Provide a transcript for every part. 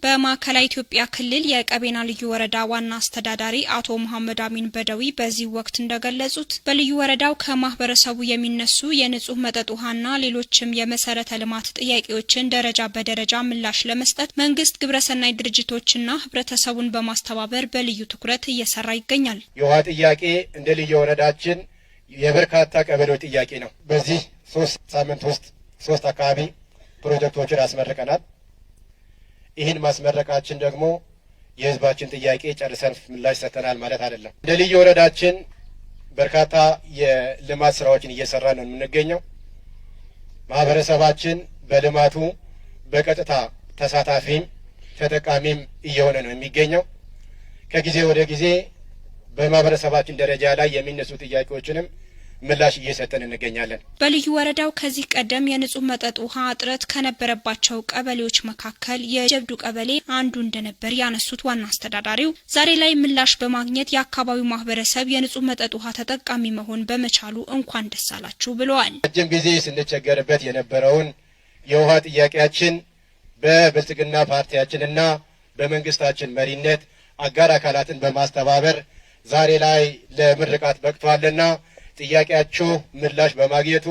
በማዕከላዊ ኢትዮጵያ ክልል የቀቤና ልዩ ወረዳ ዋና አስተዳዳሪ አቶ መሐመድ አሚን በደዊ በዚህ ወቅት እንደገለጹት በልዩ ወረዳው ከማህበረሰቡ የሚነሱ የንጹህ መጠጥ ውሃና ሌሎችም የመሰረተ ልማት ጥያቄዎችን ደረጃ በደረጃ ምላሽ ለመስጠት መንግስት ግብረሰናይ ድርጅቶችና ህብረተሰቡን በማስተባበር በልዩ ትኩረት እየሰራ ይገኛል። የውሃ ጥያቄ እንደ ልዩ ወረዳችን የበርካታ ቀበሌዎች ጥያቄ ነው። በዚህ 3 ሳምንት ውስጥ 3 አካባቢ ፕሮጀክቶችን አስመርቀናል። ይህን ማስመረቃችን ደግሞ የህዝባችን ጥያቄ ጨርሰን ምላሽ ሰጥተናል ማለት አይደለም። እንደ ልዩ ወረዳችን በርካታ የልማት ስራዎችን እየሰራ ነው የምንገኘው። ማህበረሰባችን በልማቱ በቀጥታ ተሳታፊም ተጠቃሚም እየሆነ ነው የሚገኘው። ከጊዜ ወደ ጊዜ በማህበረሰባችን ደረጃ ላይ የሚነሱ ጥያቄዎችንም ምላሽ እየሰጠን እንገኛለን። በልዩ ወረዳው ከዚህ ቀደም የንጹህ መጠጥ ውሃ እጥረት ከነበረባቸው ቀበሌዎች መካከል የጀብዱ ቀበሌ አንዱ እንደነበር ያነሱት ዋና አስተዳዳሪው ዛሬ ላይ ምላሽ በማግኘት የአካባቢው ማህበረሰብ የንጹህ መጠጥ ውሃ ተጠቃሚ መሆን በመቻሉ እንኳን ደስ አላችሁ ብለዋል። ረጅም ጊዜ ስንቸገርበት የነበረውን የውሃ ጥያቄያችን በብልጽግና ፓርቲያችንና በመንግስታችን መሪነት አጋር አካላትን በማስተባበር ዛሬ ላይ ለምርቃት በቅቷልና ጥያቄያችሁ ምላሽ በማግኘቱ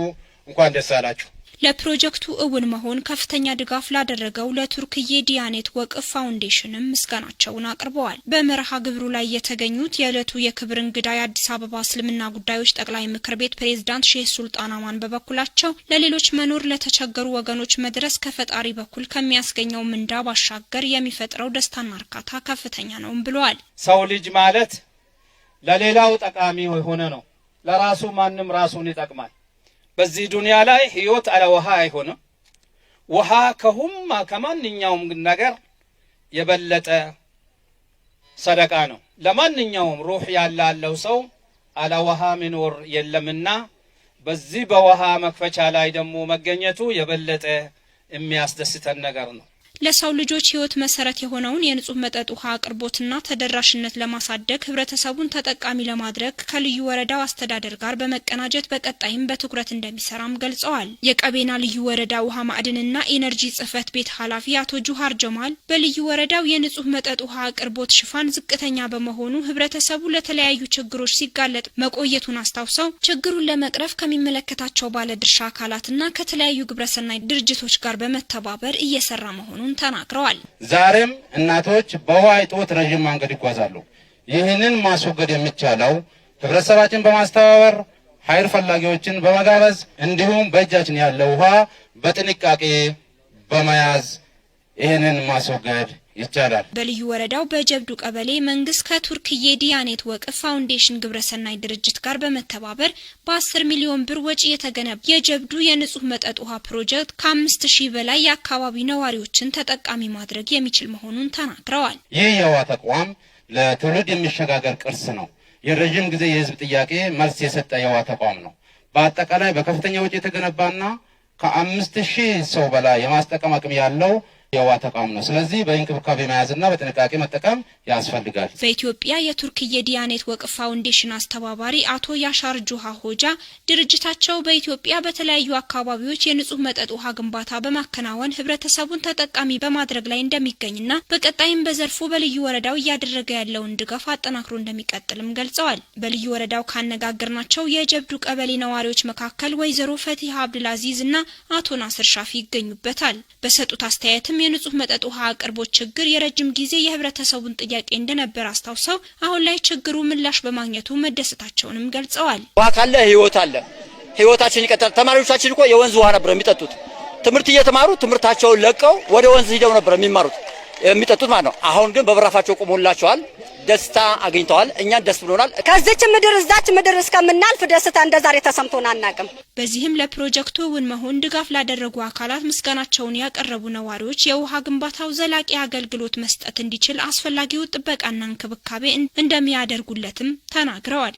እንኳን ደስ አላችሁ። ለፕሮጀክቱ እውን መሆን ከፍተኛ ድጋፍ ላደረገው ለቱርክዬ ዲያኔት ወቅፍ ፋውንዴሽንም ምስጋናቸውን አቅርበዋል። በመርሃ ግብሩ ላይ የተገኙት የዕለቱ የክብር እንግዳ የአዲስ አበባ እስልምና ጉዳዮች ጠቅላይ ምክር ቤት ፕሬዝዳንት ሼህ ሱልጣን አማን በበኩላቸው ለሌሎች መኖር ለተቸገሩ ወገኖች መድረስ ከፈጣሪ በኩል ከሚያስገኘው ምንዳ ባሻገር የሚፈጥረው ደስታና እርካታ ከፍተኛ ነው ብለዋል። ሰው ልጅ ማለት ለሌላው ጠቃሚ የሆነ ነው። ለራሱ ማንም ራሱን ይጠቅማል። በዚህ ዱንያ ላይ ህይወት አለ ውሃ አይሆንም። ውሃ ከማንኛውም ነገር የበለጠ ሰደቃ ነው። ለማንኛውም ሩህ ያለው ሰው አለ ውሃ መኖር የለምና በዚህ በውሃ መክፈቻ ላይ ደግሞ መገኘቱ የበለጠ የሚያስደስተን ነገር ነው። ለሰው ልጆች ህይወት መሰረት የሆነውን የንጹህ መጠጥ ውሃ አቅርቦትና ተደራሽነት ለማሳደግ ህብረተሰቡን ተጠቃሚ ለማድረግ ከልዩ ወረዳው አስተዳደር ጋር በመቀናጀት በቀጣይም በትኩረት እንደሚሰራም ገልጸዋል። የቀቤና ልዩ ወረዳ ውሃ ማዕድንና ኢነርጂ ጽህፈት ቤት ኃላፊ አቶ ጁሃር ጀማል በልዩ ወረዳው የንጹህ መጠጥ ውሃ አቅርቦት ሽፋን ዝቅተኛ በመሆኑ ህብረተሰቡ ለተለያዩ ችግሮች ሲጋለጥ መቆየቱን አስታውሰው ችግሩን ለመቅረፍ ከሚመለከታቸው ባለድርሻ አካላትና ከተለያዩ ግብረሰናይ ድርጅቶች ጋር በመተባበር እየሰራ መሆኑን ተናግረዋል። ዛሬም እናቶች በውሃ እጦት ረጅም መንገድ ይጓዛሉ። ይህንን ማስወገድ የሚቻለው ህብረተሰባችን በማስተባበር ኃይል ፈላጊዎችን በመጋበዝ እንዲሁም በእጃችን ያለው ውሃ በጥንቃቄ በመያዝ ይህንን ማስወገድ ይቻላል። በልዩ ወረዳው በጀብዱ ቀበሌ መንግስት ከቱርክዬ ዲያኔት ወቅፍ ፋውንዴሽን ግብረሰናይ ድርጅት ጋር በመተባበር በ10 ሚሊዮን ብር ወጪ የተገነባ የጀብዱ የንጹህ መጠጥ ውሃ ፕሮጀክት ከ5000 በላይ የአካባቢ ነዋሪዎችን ተጠቃሚ ማድረግ የሚችል መሆኑን ተናግረዋል። ይህ የውሃ ተቋም ለትውልድ የሚሸጋገር ቅርስ ነው። የረጅም ጊዜ የህዝብ ጥያቄ መልስ የሰጠ የውሃ ተቋም ነው። በአጠቃላይ በከፍተኛ ወጪ የተገነባና ከ5000 ሰው በላይ የማስጠቀም አቅም ያለው የውሃ ተቋም ነው። ስለዚህ በእንክብካቤ መያዝና በጥንቃቄ መጠቀም ያስፈልጋል። በኢትዮጵያ የቱርክዬ ዲያኔት ወቅፍ ፋውንዴሽን አስተባባሪ አቶ ያሻር ጁሃ ሆጃ ድርጅታቸው በኢትዮጵያ በተለያዩ አካባቢዎች የንጹህ መጠጥ ውሃ ግንባታ በማከናወን ህብረተሰቡን ተጠቃሚ በማድረግ ላይ እንደሚገኝና በቀጣይም በዘርፉ በልዩ ወረዳው እያደረገ ያለውን ድጋፍ አጠናክሮ እንደሚቀጥልም ገልጸዋል። በልዩ ወረዳው ካነጋገርናቸው የጀብዱ ቀበሌ ነዋሪዎች መካከል ወይዘሮ ፈቲሃ አብዱልአዚዝ እና አቶ ናስር ሻፊ ይገኙበታል። በሰጡት አስተያየት የንጹህ መጠጥ ውሃ አቅርቦት ችግር የረጅም ጊዜ የህብረተሰቡን ጥያቄ እንደነበር አስታውሰው አሁን ላይ ችግሩ ምላሽ በማግኘቱ መደሰታቸውንም ገልጸዋል። ውሃ ካለ ህይወት አለ። ህይወታችን ይቀጥላል። ተማሪዎቻችን እኮ የወንዝ ውሃ ነበር የሚጠጡት። ትምህርት እየተማሩ ትምህርታቸውን ለቀው ወደ ወንዝ ሄደው ነበር የሚጠጡት ማለት ነው። አሁን ግን በበራፋቸው ቆሞላቸዋል። ደስታ አግኝተዋል። እኛን ደስ ብሎናል። ከዚች ምድር እዛች ምድር እስከምናልፍ ደስታ እንደዛሬ ተሰምቶን አናውቅም። በዚህም ለፕሮጀክቱ እውን መሆን ድጋፍ ላደረጉ አካላት ምስጋናቸውን ያቀረቡ ነዋሪዎች የውሃ ግንባታው ዘላቂ አገልግሎት መስጠት እንዲችል አስፈላጊው ጥበቃና እንክብካቤ እንደሚያደርጉለትም ተናግረዋል።